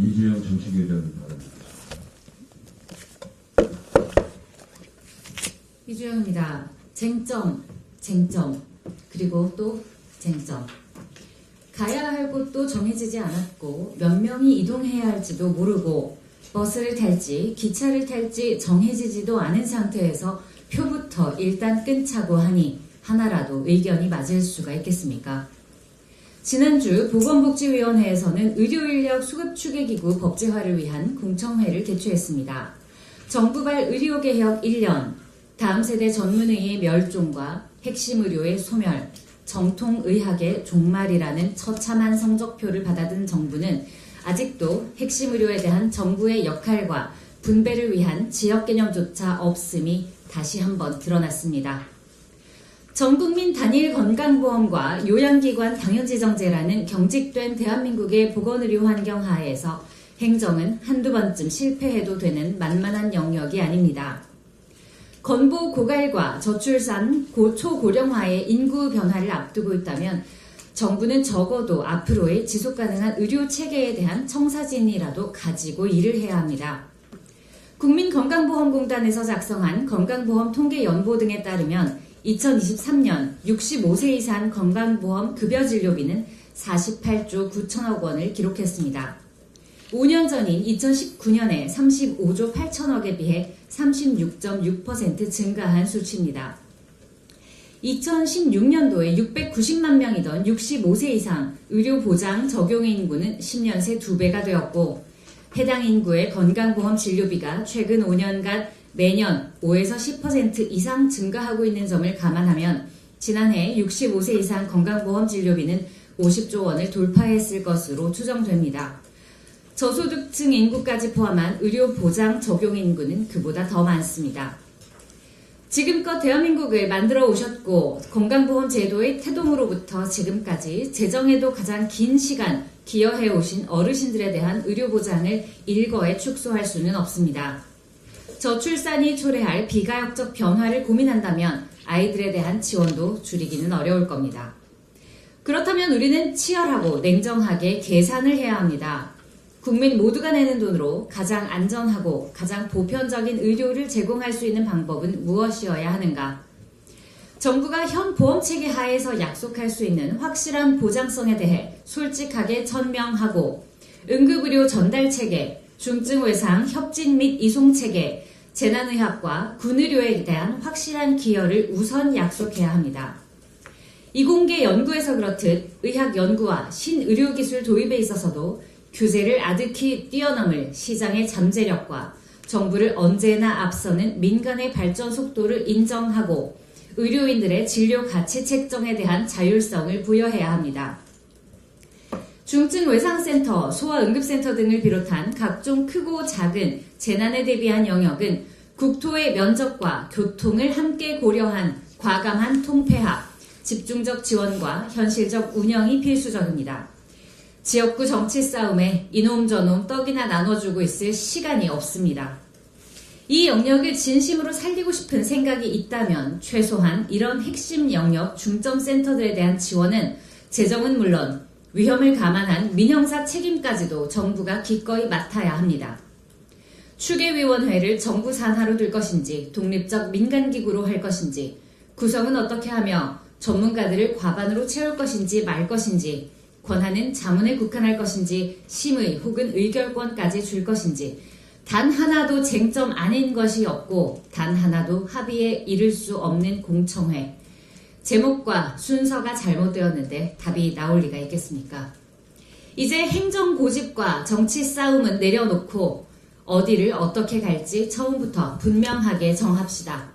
이주영 정치교장 바랍니다. 이주영입니다. 쟁점, 그리고 또 쟁점. 가야 할 곳도 정해지지 않았고 몇 명이 이동해야 할지도 모르고 버스를 탈지 기차를 탈지 정해지지도 않은 상태에서 표부터 일단 끊자고 하니 하나라도 의견이 맞을 수가 있겠습니까? 지난주 보건복지위원회에서는 의료인력 수급추계기구 법제화를 위한 공청회를 개최했습니다. 정부발 의료개혁 1년, 다음 세대 전문의의 멸종과 핵심 의료의 소멸, 정통의학의 종말이라는 처참한 성적표를 받아든 정부는 아직도 핵심 의료에 대한 정부의 역할과 분배를 위한 지역개념조차 없음이 다시 한번 드러났습니다. 전국민 단일 건강보험과 요양기관 당연지정제라는 경직된 대한민국의 보건의료 환경 하에서 행정은 한두 번쯤 실패해도 되는 만만한 영역이 아닙니다. 건보 고갈과 저출산, 초고령화의 인구 변화를 앞두고 있다면 정부는 적어도 앞으로의 지속가능한 의료체계에 대한 청사진이라도 가지고 일을 해야 합니다. 국민건강보험공단에서 작성한 건강보험 통계연보 등에 따르면 2023년 65세 이상 건강보험 급여진료비는 48조 9천억 원을 기록했습니다. 5년 전인 2019년에 35조 8천억에 비해 36.6% 증가한 수치입니다. 2016년도에 690만 명이던 65세 이상 의료보장 적용 인구는 10년 새 2배가 되었고 해당 인구의 건강보험 진료비가 최근 5년간 매년 5에서 10% 이상 증가하고 있는 점을 감안하면 지난해 65세 이상 건강보험 진료비는 50조 원을 돌파했을 것으로 추정됩니다. 저소득층 인구까지 포함한 의료보장 적용 인구는 그보다 더 많습니다. 지금껏 대한민국을 만들어 오셨고 건강보험 제도의 태동으로부터 지금까지 재정에도 가장 긴 시간 기여해 오신 어르신들에 대한 의료보장을 일거에 축소할 수는 없습니다. 저출산이 초래할 비가역적 변화를 고민한다면 아이들에 대한 지원도 줄이기는 어려울 겁니다. 그렇다면 우리는 치열하고 냉정하게 계산을 해야 합니다. 국민 모두가 내는 돈으로 가장 안전하고 가장 보편적인 의료를 제공할 수 있는 방법은 무엇이어야 하는가? 정부가 현 보험체계 하에서 약속할 수 있는 확실한 보장성에 대해 솔직하게 천명하고 응급의료 전달체계, 중증외상 협진 및 이송체계, 재난의학과 군의료에 대한 확실한 기여를 우선 약속해야 합니다. 이공계 연구에서 그렇듯 의학 연구와 신의료기술 도입에 있어서도 규제를 아득히 뛰어넘을 시장의 잠재력과 정부를 언제나 앞서는 민간의 발전 속도를 인정하고 의료인들의 진료 가치 책정에 대한 자율성을 부여해야 합니다. 중증외상센터, 소아응급센터 등을 비롯한 각종 크고 작은 재난에 대비한 영역은 국토의 면적과 교통을 함께 고려한 과감한 통폐합, 집중적 지원과 현실적 운영이 필수적입니다. 지역구 정치 싸움에 이놈 저놈 떡이나 나눠주고 있을 시간이 없습니다. 이 영역을 진심으로 살리고 싶은 생각이 있다면 최소한 이런 핵심 영역 중점센터들에 대한 지원은 재정은 물론 위험을 감안한 민형사 책임까지도 정부가 기꺼이 맡아야 합니다. 추계위원회를 정부 산하로 둘 것인지 독립적 민간기구로 할 것인지 구성은 어떻게 하며 전문가들을 과반으로 채울 것인지 말 것인지 권한은 자문에 국한할 것인지 심의 혹은 의결권까지 줄 것인지 단 하나도 쟁점 아닌 것이 없고 단 하나도 합의에 이를 수 없는 공청회. 제목과 순서가 잘못되었는데 답이 나올 리가 있겠습니까? 이제 행정 고집과 정치 싸움은 내려놓고 어디를 어떻게 갈지 처음부터 분명하게 정합시다.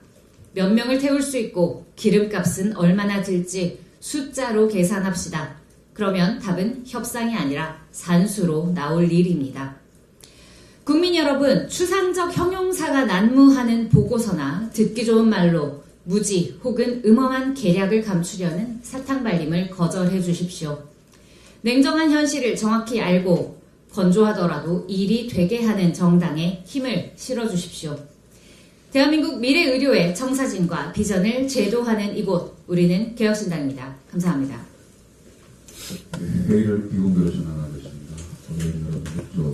몇 명을 태울 수 있고 기름값은 얼마나 들지 숫자로 계산합시다. 그러면 답은 협상이 아니라 산수로 나올 일입니다. 국민 여러분, 추상적 형용사가 난무하는 보고서나 듣기 좋은 말로 무지 혹은 음험한 계략을 감추려는 사탕발림을 거절해 주십시오. 냉정한 현실을 정확히 알고 건조하더라도 일이 되게 하는 정당에 힘을 실어주십시오. 대한민국 미래의료의 청사진과 비전을 제도하는 이곳, 우리는 개혁신당입니다. 감사합니다. 회의를 비공개로 진행하겠습니다. 오늘 여러분들